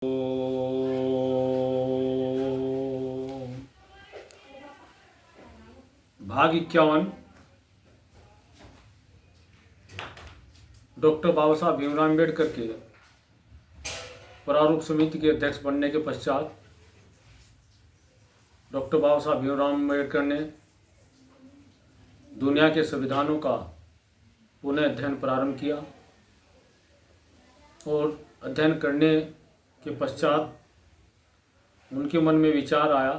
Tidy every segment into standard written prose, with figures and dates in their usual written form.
भाग 51 डॉक्टर बाबा साहब भीमराव अम्बेडकर के प्रारूप समिति के अध्यक्ष बनने के पश्चात डॉक्टर बाबा साहब भीमराव अम्बेडकर ने दुनिया के संविधानों का पुनः अध्ययन प्रारंभ किया और अध्ययन करने के पश्चात उनके मन में विचार आया,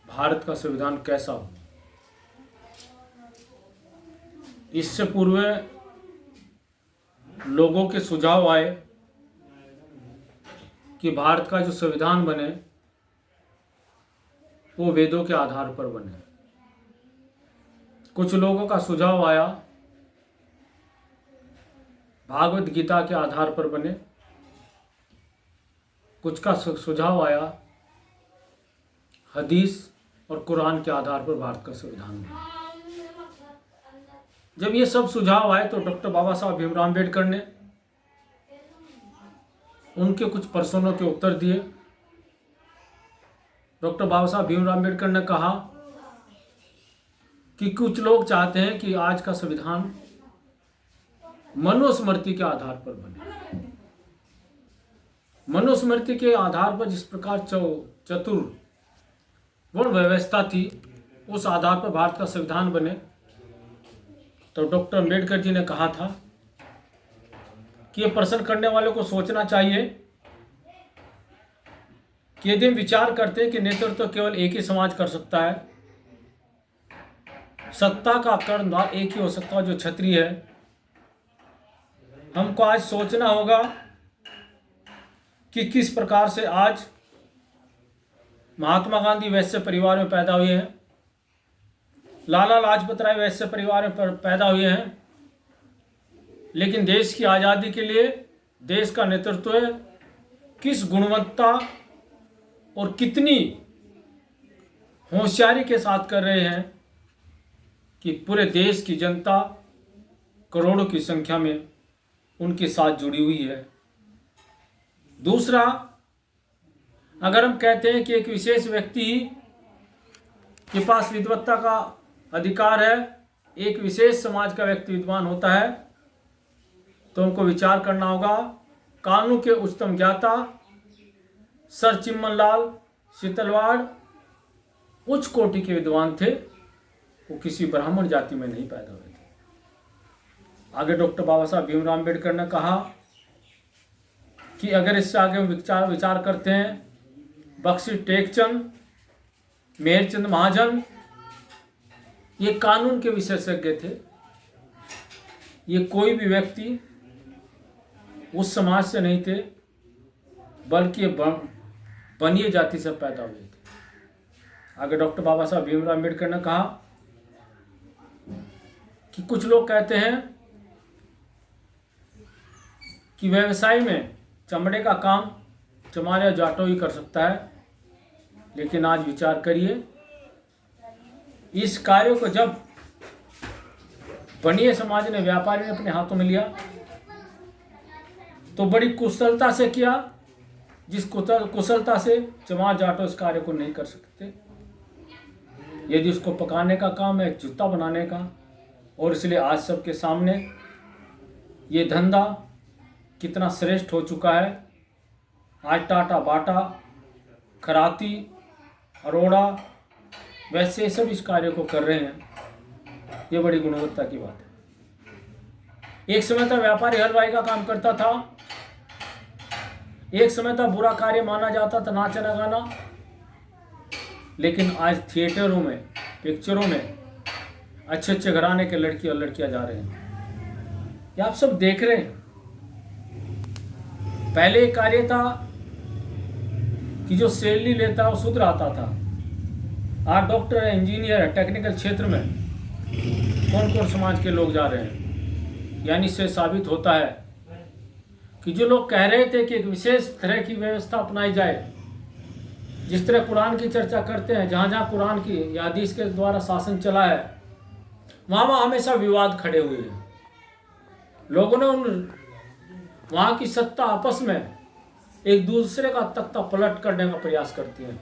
भारत का संविधान कैसा हो। इससे पूर्व लोगों के सुझाव आए कि भारत का जो संविधान बने वो वेदों के आधार पर बने। कुछ लोगों का सुझाव आया भागवत गीता के आधार पर बने। कुछ का सुझाव आया हदीस और कुरान के आधार पर भारत का संविधान बने। जब ये सब सुझाव आए तो डॉक्टर बाबा साहब भीमराव अम्बेडकर ने उनके कुछ प्रश्नों के उत्तर दिए। डॉक्टर बाबा साहब भीमराव अम्बेडकर ने कहा कि कुछ लोग चाहते हैं कि आज का संविधान मनुस्मृति के आधार पर बने। मनुस्मृति के आधार पर जिस प्रकार चतुर्वर्ण व्यवस्था थी उस आधार पर भारत का संविधान बने। तो डॉक्टर अम्बेडकर जी ने कहा था कि ये प्रश्न करने वालों को सोचना चाहिए कि यदि हम विचार करते हैं कि नेतृत्व तो केवल एक ही समाज कर सकता है, सत्ता का कर्णधार एक ही हो सकता है जो क्षत्रिय है, हमको आज सोचना होगा कि किस प्रकार से आज महात्मा गांधी वैश्य परिवार में पैदा हुए हैं, लाला लाजपत राय वैश्य परिवार में पैदा हुए हैं, लेकिन देश की आज़ादी के लिए देश का नेतृत्व किस गुणवत्ता और कितनी होशियारी के साथ कर रहे हैं कि पूरे देश की जनता करोड़ों की संख्या में उनके साथ जुड़ी हुई है। दूसरा, अगर हम कहते हैं कि एक विशेष व्यक्ति के पास विद्वत्ता का अधिकार है, एक विशेष समाज का व्यक्ति विद्वान होता है, तो हमको विचार करना होगा कानून के उच्चतम ज्ञाता सर चिम्मनलाल शीतलवाड़ उच्च कोटि के विद्वान थे, वो किसी ब्राह्मण जाति में नहीं पैदा हुए थे। आगे डॉक्टर बाबा साहब भीमराव अम्बेडकर ने कहा कि अगर इससे आगे विचार करते हैं, बख्शी टेकचंद, मेहरचंद महाजन ये कानून के विशेषज्ञ थे। ये कोई भी व्यक्ति उस समाज से नहीं थे, बल्कि बनिए जाति से पैदा हुए थे। आगे डॉक्टर बाबा साहब भीमराव अम्बेडकर ने कहा कि कुछ लोग कहते हैं कि व्यवसाय में चमड़े का काम चमार या जाटो ही कर सकता है, लेकिन आज विचार करिए, इस कार्य को जब बनिए समाज ने, व्यापारी ने अपने हाथों में लिया तो बड़ी कुशलता से किया, जिस कुशलता से चमार जाटो इस कार्य को नहीं कर सकते। यदि उसको पकाने का काम है, जूता बनाने का, और इसलिए आज सबके सामने ये धंधा कितना श्रेष्ठ हो चुका है। आज टाटा, बाटा, खराती, अरोड़ा वैसे सब इस कार्य को कर रहे हैं। ये बड़ी गुणवत्ता की बात है। एक समय तक व्यापारी हलवाई का काम करता था, एक समय तक बुरा कार्य माना जाता था नाचना गाना, लेकिन आज थिएटरों में, पिक्चरों में अच्छे अच्छे घराने के लड़की और लड़कियां जा रहे हैं। ये आप सब देख रहे हैं। पहले एक कार्य था कि जो सैलरी लेता है वो शुद्ध आता था। आज डॉक्टर है, इंजीनियर है, टेक्निकल क्षेत्र में कौन कौन समाज के लोग जा रहे हैं। यानी इससे साबित होता है कि जो लोग कह रहे थे कि एक विशेष तरह की व्यवस्था अपनाई जाए, जिस तरह कुरान की चर्चा करते हैं, जहाँ जहाँ कुरान की या हदीस के द्वारा शासन चला है, वहाँ हमेशा विवाद खड़े हुए हैं। लोगों ने वहाँ की सत्ता आपस में एक दूसरे का तख्ता पलट करने का प्रयास करती हैं,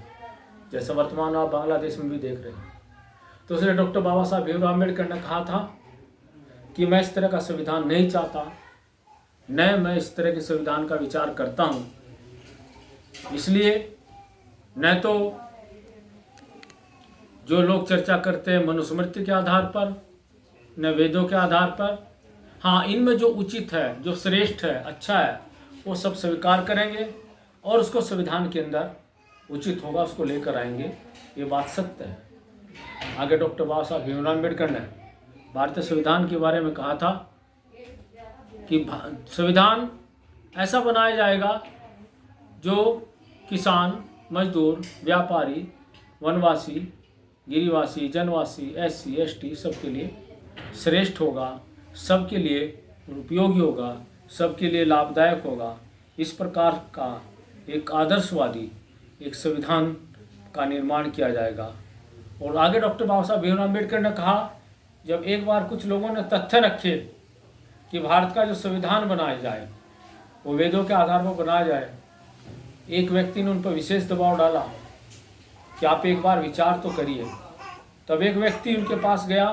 जैसे वर्तमान आप बांग्लादेश में भी देख रहे हैं। तो इसलिए डॉक्टर बाबा साहब भीमराव अम्बेडकर ने कहा था कि मैं इस तरह का संविधान नहीं चाहता, न मैं इस तरह के संविधान का विचार करता हूँ। इसलिए न तो जो लोग चर्चा करते हैं मनुस्मृति के आधार पर, न वेदों के आधार पर, हाँ इनमें जो उचित है, जो श्रेष्ठ है, अच्छा है, वो सब स्वीकार करेंगे और उसको संविधान के अंदर उचित होगा उसको लेकर आएंगे। ये बात सत्य है। आगे डॉक्टर बाबा साहब भीमराव अम्बेडकर ने भारतीय संविधान के बारे में कहा था कि संविधान ऐसा बनाया जाएगा जो किसान, मजदूर, व्यापारी, वनवासी, गिरिवासी, जनवासी, SC ST सबके लिए श्रेष्ठ होगा, सबके लिए उपयोगी होगा, सबके लिए लाभदायक होगा। इस प्रकार का एक आदर्शवादी एक संविधान का निर्माण किया जाएगा। और आगे डॉक्टर बाबा साहब भीमराव अम्बेडकर ने कहा, जब एक बार कुछ लोगों ने तथ्य रखे कि भारत का जो संविधान बनाया जाए वो वेदों के आधार पर बनाया जाए, एक व्यक्ति ने उन पर विशेष दबाव डाला कि आप एक बार विचार तो करिए। तब एक व्यक्ति उनके पास गया,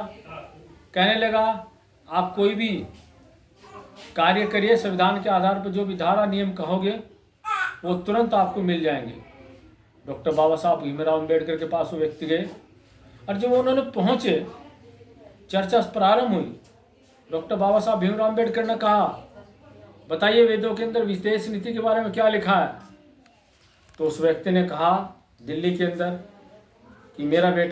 कहने लगा आप कोई भी कार्य करिए, संविधान के आधार पर जो भी धारा नियम कहोगे वो तुरंत आपको मिल जाएंगे। डॉक्टर बाबा साहब भीमराव अम्बेडकर के पास वो व्यक्ति गए और जब उन्होंने पहुँचे, चर्चा प्रारंभ हुई। डॉक्टर बाबा साहब भीमराव अम्बेडकर ने कहा, बताइए वेदों के अंदर विदेश नीति के बारे में क्या लिखा है। तो उस व्यक्ति ने कहा दिल्ली के अंदर कि मेरा बेटा